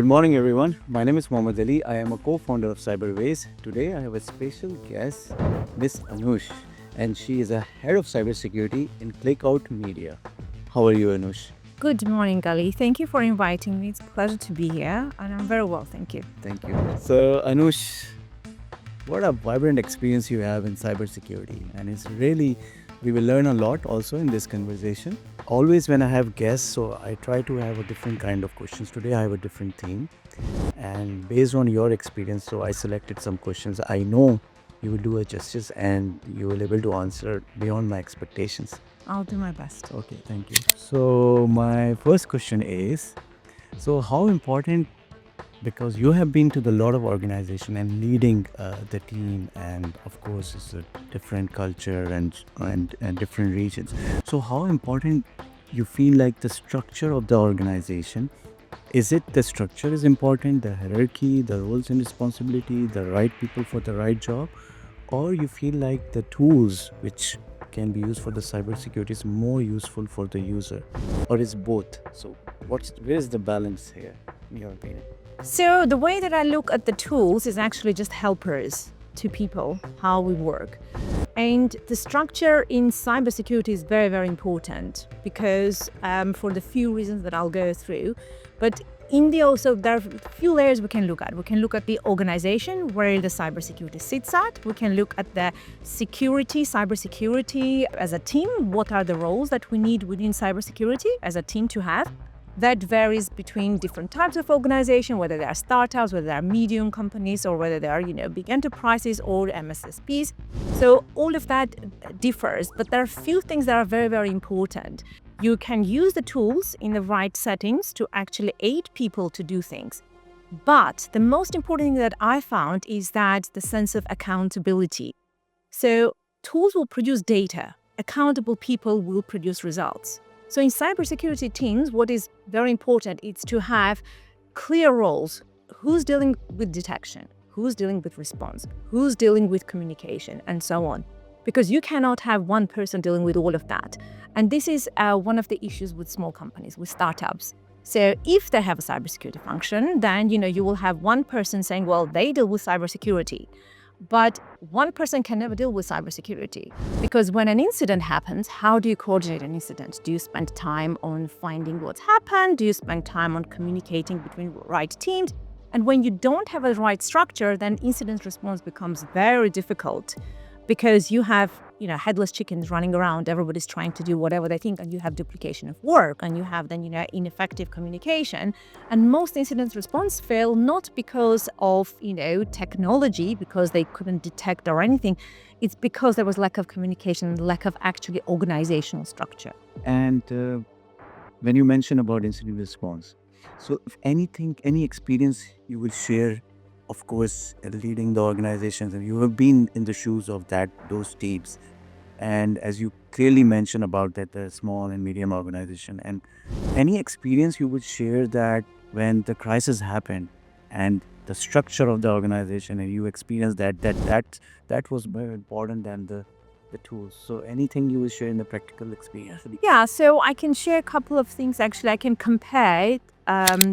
morning, everyone. My name is Mohammed Ali. I am a co-founder of CyberWaze. Today, I have a special guest, Miss Anush, and she is a head of cybersecurity in ClickOut Media. How are you, Anush? Good morning, Ali. Thank you for inviting me. It's a pleasure to be here, and I'm very well, thank you. Thank you. So, Anush, what a vibrant experience you have in cybersecurity, and it's really we will learn a lot also in this conversation. Always when I have guests, so I try to have a different kind of questions. Today I have a different theme, and based on your experience, so I selected some questions. I know you will do a justice and you will able to answer beyond my expectations. I'll do my best. Okay, thank you. So my first question is, so how important, because you have been to the lot of organization and leading the team, and of course it's a different culture and different regions. So how important you feel like the structure of the organization? Is it the structure is important, the hierarchy, the roles and responsibility, the right people for the right job, or you feel like the tools which can be used for the cybersecurity is more useful for the user, or is both? So where is the balance here in your opinion? So, the way that I look at the tools is actually just helpers to people, how we work. And the structure in cybersecurity is very, very important because for the few reasons that I'll go through. But in the also, there are a few layers we can look at. We can look at the organization where the cybersecurity sits at. We can look at the security, cybersecurity as a team. What are the roles that we need within cybersecurity as a team to have? That varies between different types of organization, whether they are startups, whether they are medium companies, or whether they are, big enterprises or MSSPs. So all of that differs, but there are a few things that are very, very important. You can use the tools in the right settings to actually aid people to do things. But the most important thing that I found is that the sense of accountability. So tools will produce data. Accountable people will produce results. So in cybersecurity teams, what is very important is to have clear roles. Who's dealing with detection? Who's dealing with response? Who's dealing with communication? And so on. Because you cannot have one person dealing with all of that. And this is one of the issues with small companies, with startups. So if they have a cybersecurity function, then you will have one person saying, well, they deal with cybersecurity. But one person can never deal with cybersecurity because when an incident happens, how do you coordinate an incident? Do you spend time on finding what's happened? Do you spend time on communicating between right teams? And when you don't have a right structure, then incident response becomes very difficult because you have, headless chickens running around. Everybody's trying to do whatever they think, and you have duplication of work, and you have then, ineffective communication. And most incident response fail not because of, technology, because they couldn't detect or anything. It's because there was lack of communication, lack of actually organizational structure. And when you mention about incident response, so if any experience you will share, of course, leading the organizations, and you have been in the shoes of those teams, and as you clearly mentioned about that, the small and medium organization, and any experience you would share that when the crisis happened and the structure of the organization, and you experienced that was more important than the tools. So anything you will share in the practical experience? Yeah, so I can share a couple of things. Actually, I can compare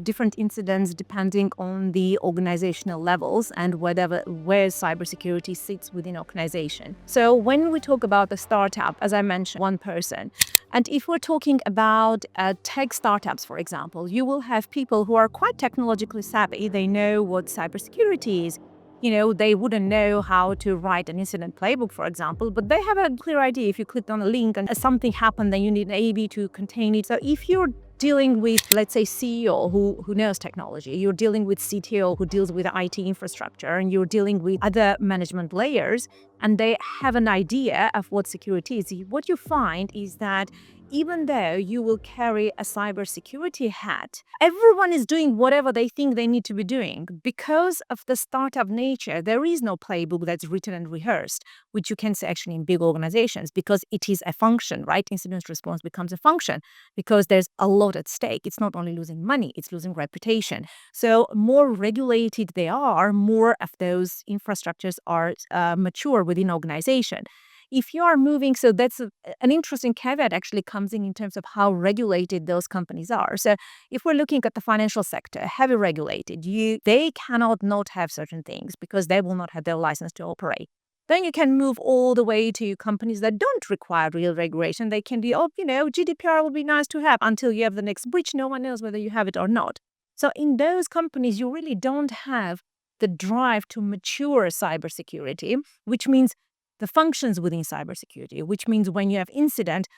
different incidents depending on the organizational levels and where cybersecurity sits within organization. So when we talk about a startup, as I mentioned, one person, and if we're talking about tech startups, for example, you will have people who are quite technologically savvy. They know what cybersecurity is. They wouldn't know how to write an incident playbook, for example, but they have a clear idea. If you clicked on a link and something happened, then you need an A/B to contain it. So if you're dealing with, let's say, CEO who knows technology, you're dealing with CTO who deals with IT infrastructure, and you're dealing with other management layers, and they have an idea of what security is, what you find is that even though you will carry a cybersecurity hat, everyone is doing whatever they think they need to be doing. Because of the startup nature, there is no playbook that's written and rehearsed, which you can say actually in big organizations, because it is a function, right? Incident response becomes a function because there's a lot at stake. It's not only losing money, it's losing reputation. So more regulated they are, more of those infrastructures are mature within organization. if you are moving, so that's an interesting caveat actually comes in terms of how regulated those companies are. So if we're looking at the financial sector, heavy regulated, they cannot not have certain things because they will not have their license to operate. Then you can move all the way to companies that don't require real regulation. They can be, GDPR will be nice to have until you have the next breach. No one knows whether you have it or not. So in those companies, you really don't have the drive to mature cybersecurity, which means the functions within cybersecurity, which means when you have incident,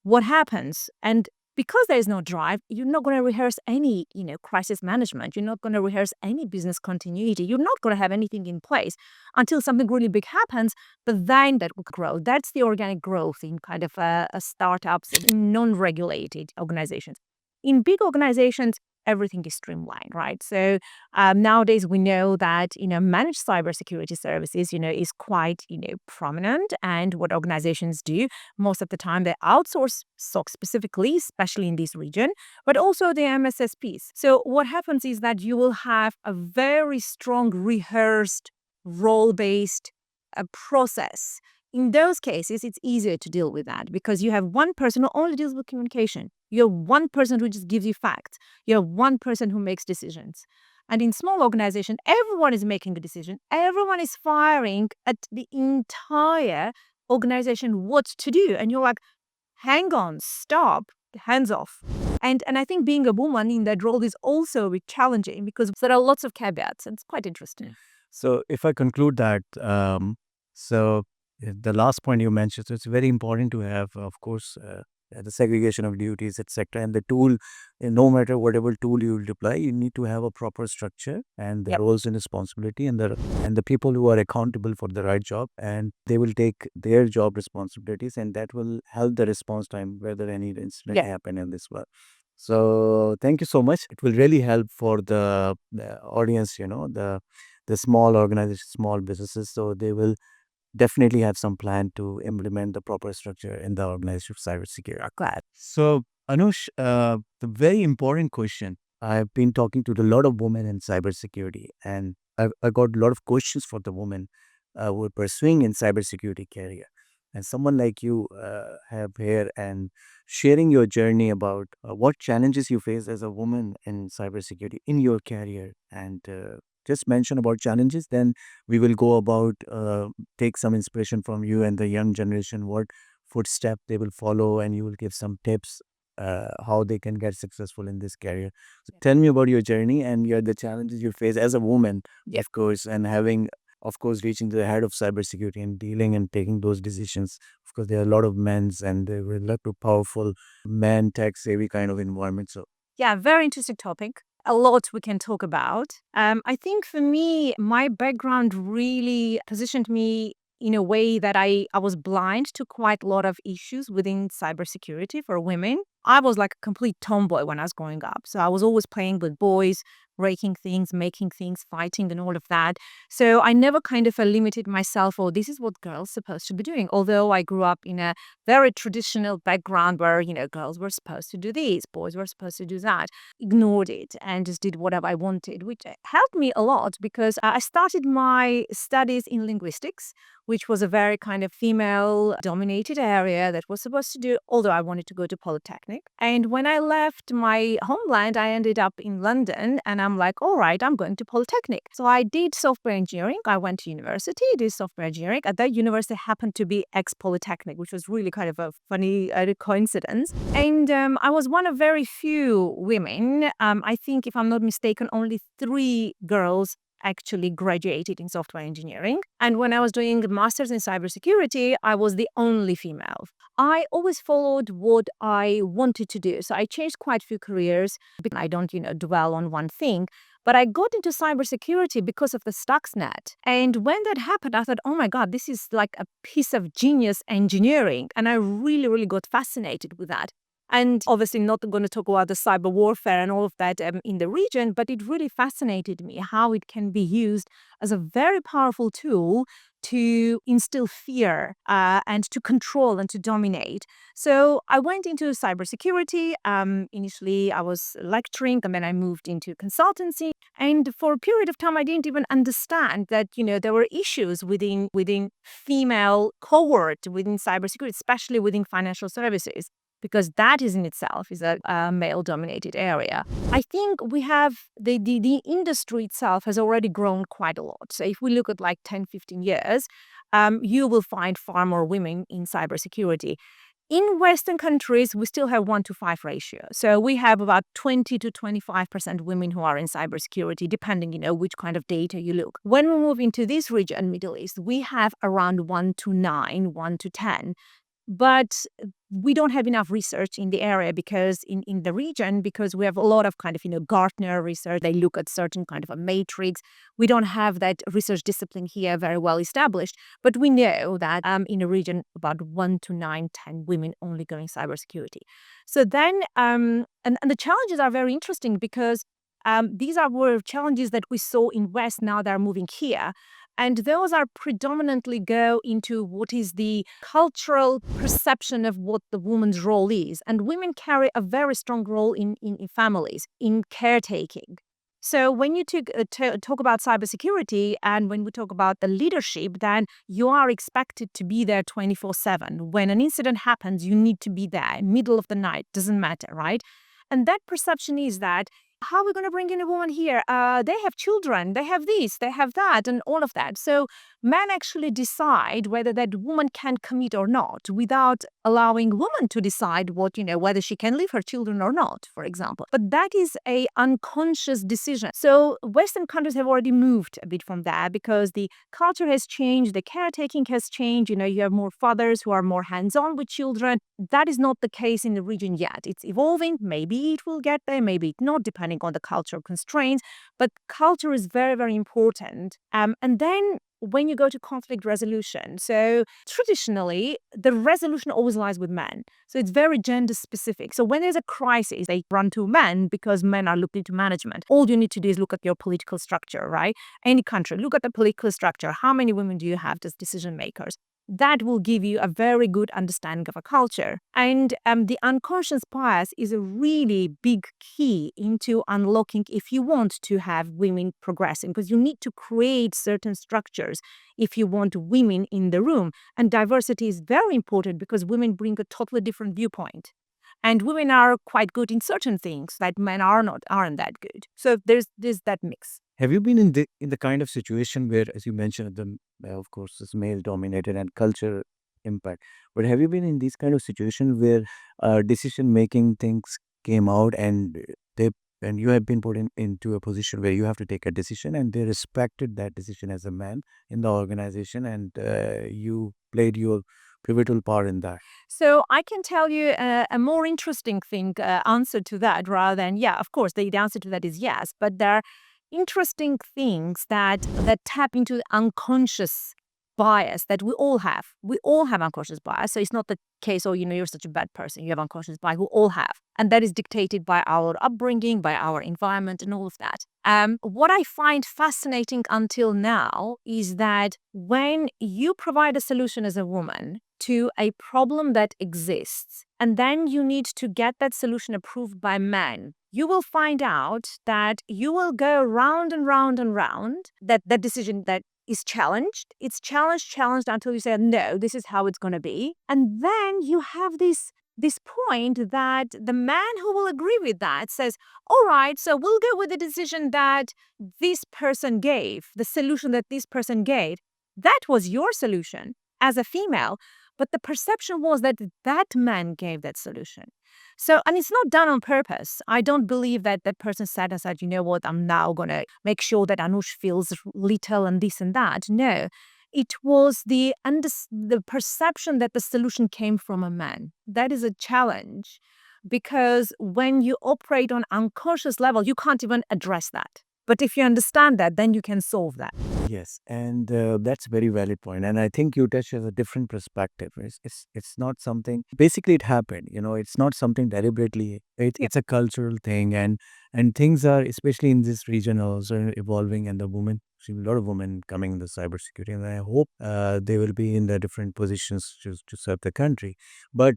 what happens? And because there is no drive, you're not going to rehearse any, crisis management. You're not going to rehearse any business continuity. You're not going to have anything in place until something really big happens, but then that will grow. That's the organic growth in kind of startups, in non-regulated organizations. In big organizations, everything is streamlined, right? So nowadays we know that managed cybersecurity services is quite prominent, and what organizations do most of the time they outsource SOC specifically, especially in this region, but also the MSSPs. So what happens is that you will have a very strong rehearsed role-based process. In those cases, it's easier to deal with that because you have one person who only deals with communication. You have one person who just gives you facts. You have one person who makes decisions. And in small organization, everyone is making a decision. Everyone is firing at the entire organization what to do. And you're like, hang on, stop, hands off. And I think being a woman in that role is also a bit challenging because there are lots of caveats and it's quite interesting. So if I conclude that, the last point you mentioned, so it's very important to have, of course, the segregation of duties, etc. And the tool, no matter whatever tool you will deploy, you need to have a proper structure and the Yep. roles and responsibility, and the people who are accountable for the right job, and they will take their job responsibilities, and that will help the response time whether any incident Yeah. happen in this work. So thank you so much. It will really help for the audience, the small organizations, small businesses, so they will definitely have some plan to implement the proper structure in the organization of cybersecurity. Glad. So, Anush, the very important question. I've been talking to a lot of women in cybersecurity, and I got a lot of questions for the women who are pursuing in cybersecurity career. And someone like you have here and sharing your journey about what challenges you face as a woman in cybersecurity in your career, and just mention about challenges. Then we will go about take some inspiration from you and the young generation, what footstep they will follow, and you will give some tips how they can get successful in this career. So tell me about your journey and the challenges you face as a woman, Yep. of course, and having, of course, reaching to the head of cybersecurity and dealing and taking those decisions. Of course, there are a lot of men's and they were a lot of powerful men, tech savvy kind of environment. So Yeah, very interesting topic. A lot we can talk about. I think for me, my background really positioned me in a way that I was blind to quite a lot of issues within cybersecurity for women. I was like a complete tomboy when I was growing up. So I was always playing with boys, breaking things, making things, fighting, and all of that. So I never kind of limited myself, oh, this is what girls supposed to be doing. Although I grew up in a very traditional background where, girls were supposed to do this, boys were supposed to do that, ignored it and just did whatever I wanted, which helped me a lot because I started my studies in linguistics, which was a very kind of female dominated area that was supposed to do, although I wanted to go to Polytechnic. And when I left my homeland, I ended up in London and I'm like, all right, I'm going to Polytechnic. So I did software engineering. I went to university, did software engineering. At that university happened to be ex-Polytechnic, which was really kind of a funny coincidence. And I was one of very few women. I think, if I'm not mistaken, only 3 girls actually graduated in software engineering. And when I was doing a master's in cybersecurity, I was the only female. I always followed what I wanted to do. So I changed quite a few careers. I don't, dwell on one thing. But I got into cybersecurity because of the Stuxnet. And when that happened, I thought, oh my God, this is like a piece of genius engineering. And I really, really got fascinated with that. And obviously not going to talk about the cyber warfare and all of that in the region, but it really fascinated me how it can be used as a very powerful tool to instill fear and to control and to dominate. So I went into cybersecurity. Initially, I was lecturing and then I moved into consultancy. And for a period of time, I didn't even understand that, there were issues within female cohort within cybersecurity, especially within financial services, because that is in itself is a male-dominated area. I think we have the industry itself has already grown quite a lot. So if we look at like 10, 15 years, you will find far more women in cybersecurity. In Western countries, we still have 1-to-5 ratio. So we have about 20 to 25% women who are in cybersecurity, depending, which kind of data you look. When we move into this region, Middle East, we have around 1-to-9, 1-to-10. But we don't have enough research in the area because in the region, because we have a lot of kind of, Gartner research. They look at certain kind of a matrix. We don't have that research discipline here very well established. But we know that in a region, about 1-to-9, 10 women only going cybersecurity. So then, and the challenges are very interesting because these were challenges that we saw in West, now they're moving here. And those are predominantly go into what is the cultural perception of what the woman's role is. And women carry a very strong role in families, in caretaking. So when you talk about cybersecurity and when we talk about the leadership, then you are expected to be there 24/7. When an incident happens, you need to be there, middle of the night, doesn't matter, right? And that perception is that how are we going to bring in a woman here? They have children, they have this, they have that, and all of that. So men actually decide whether that woman can commit or not without allowing woman to decide whether she can leave her children or not, for example. But that is a unconscious decision. So Western countries have already moved a bit from that because the culture has changed, the caretaking has changed. You have more fathers who are more hands-on with children. That is not the case in the region yet. It's evolving. Maybe it will get there, maybe it not, depending on the cultural constraints. But culture is very, very important. And then when you go to conflict resolution, so traditionally, the resolution always lies with men. So it's very gender specific. So when there's a crisis, they run to men because men are looking to management. All you need to do is look at your political structure, right? Any country, look at the political structure. How many women do you have as decision makers? That will give you a very good understanding of a culture. And the unconscious bias is a really big key into unlocking if you want to have women progressing, because you need to create certain structures if you want women in the room. And diversity is very important because women bring a totally different viewpoint. And women are quite good in certain things that men aren't that good. So there's that mix. Have you been in the kind of situation where, as you mentioned, of course, it's male dominated and culture impact. But have you been in this kind of situation where decision making things came out they and you have been put into a position where you have to take a decision and they respected that decision as a man in the organization and you played your pivotal part in that? So I can tell you a more interesting thing answer to that rather than, yeah, of course, the answer to that is yes. But there are interesting things that tap into the unconscious bias that we all have. We all have unconscious bias. So it's not the case, oh, you're such a bad person. You have unconscious bias. We all have. And that is dictated by our upbringing, by our environment, and all of that. What I find fascinating until now is that when you provide a solution as a woman to a problem that exists, and then you need to get that solution approved by men, you will find out that you will go round and round and round that decision that is challenged. It's challenged until you say, no, this is how it's going to be. And then you have this point that the man who will agree with that says, all right, so we'll go with the decision that this person gave, the solution that this person gave. That was your solution as a female. But the perception was that that man gave that solution. So, and it's not done on purpose. I don't believe that that person sat and said, you know what, I'm now going to make sure that Anush feels little and this and that. No, it was the perception that the solution came from a man. That is a challenge because when you operate on unconscious level, you can't even address that. But if you understand that, then you can solve that. Yes, and that's a very valid point. And I think you touch as a different perspective. It's not something. Basically, it happened. It's not something deliberately. It's a cultural thing, and things are, especially in this region, also evolving. And the women, see a lot of women coming in the cybersecurity, and I hope they will be in the different positions to serve the country. But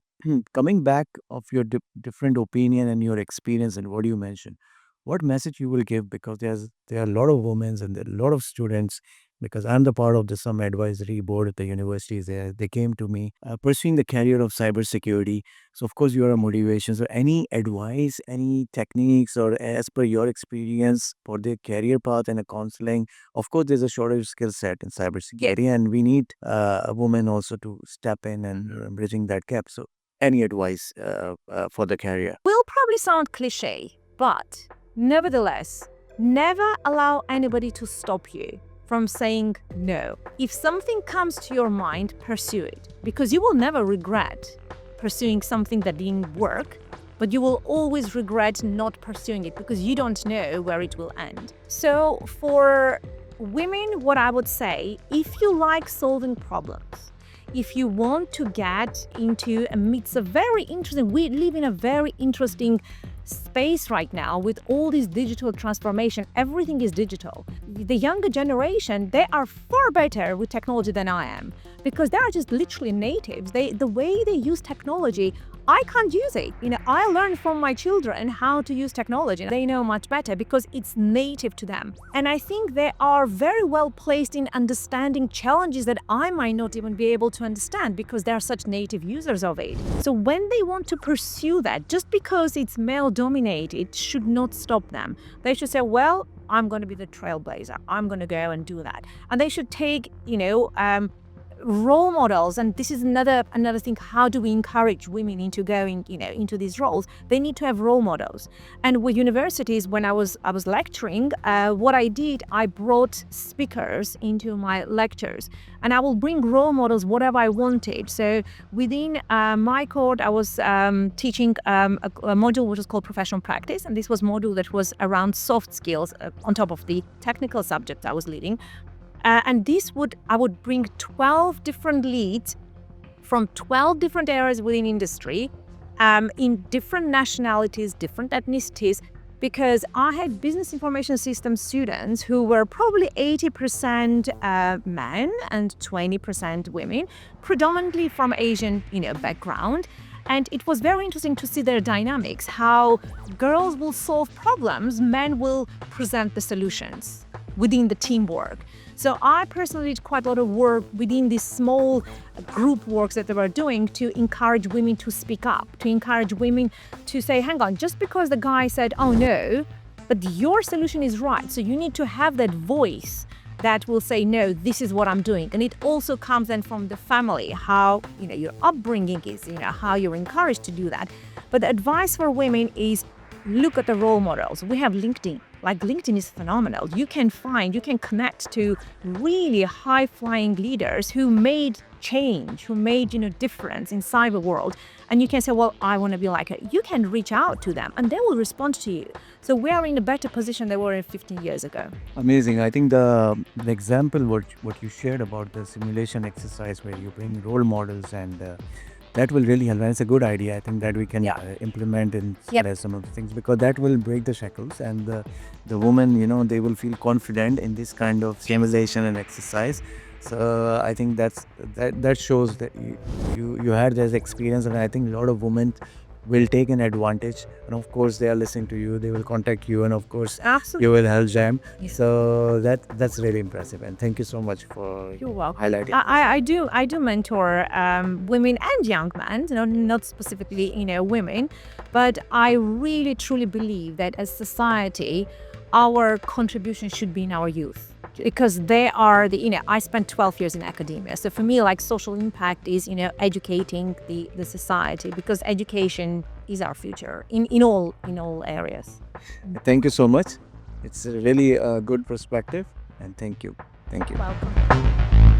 coming back of your different opinion and your experience and what you mentioned. what message you will give? Because there are a lot of women and there are a lot of students, because I'm the part of the some advisory board at the universities. They came to me pursuing the career of cybersecurity. So of course, your motivation. So any advice, any techniques, or as per your experience for their career path and a counseling. Of course, there's a shortage skill set in cybersecurity, and we need a woman also to step in and bridging that gap. So any advice for the career? Will probably sound cliche, but nevertheless, never allow anybody to stop you from saying no. If something comes to your mind, pursue it, because you will never regret pursuing something that didn't work, but you will always regret not pursuing it because you don't know where it will end. So for women, what I would say, if you like solving problems, if you want to get into amidst a very interesting, we live in a very interesting space right now with all this digital transformation. Everything is digital. The younger generation, they are far better with technology than I am, because they are just literally natives. The way they use technology, I can't use it. I learned from my children how to use technology. They know much better because it's native to them. And I think they are very well placed in understanding challenges that I might not even be able to understand because they are such native users of it. So when they want to pursue that, just because it's male dominated, should not stop them. They should say, well, I'm going to be the trailblazer. I'm going to go and do that. And they should take, role models. And this is another thing. How do we encourage women into going into these roles? They need to have role models. And with universities, when I was lecturing, what I did, I brought speakers into my lectures, and I will bring role models whatever I wanted. So within my course, I was teaching a module which was called professional practice, and this was a module that was around soft skills on top of the technical subject I was leading. And I would bring 12 different leads from 12 different areas within industry, in different nationalities, different ethnicities, because I had business information system students who were probably 80% men and 20% women, predominantly from Asian, background. And it was very interesting to see their dynamics, how girls will solve problems, men will present the solutions within the teamwork. So I personally did quite a lot of work within these small group works that they were doing to encourage women to speak up, to encourage women to say, hang on, just because the guy said, oh no, but your solution is right. So you need to have that voice that will say, no, this is what I'm doing. And it also comes then from the family, how, your upbringing is, how you're encouraged to do that. But the advice for women is look at the role models. We have LinkedIn. Like LinkedIn is phenomenal. You can connect to really high-flying leaders who made change, who made, difference in cyber world. And you can say, well, I want to be like her. You can reach out to them and they will respond to you. So we are in a better position than we were 15 years ago. Amazing. I think the example what you shared about the simulation exercise where you bring role models and that will really help. And it's a good idea. I think that we can implement in some of the things, because that will break the shackles, and the women, they will feel confident in this kind of simulation and exercise. So I think that shows that you had this experience, and I think a lot of women will take an advantage, and of course they are listening to you, they will contact you, and of course Absolutely. you will help them. Yes. So that's really impressive, and thank you so much for You're welcome. highlighting. I do mentor women and young men, not specifically women, but I really truly believe that as society, our contribution should be in our youth, because they are I spent 12 years in academia. So for me, like, social impact is, educating the society, because education is our future in all areas. Thank you so much. It's a really good perspective, and thank you. Thank you. Welcome.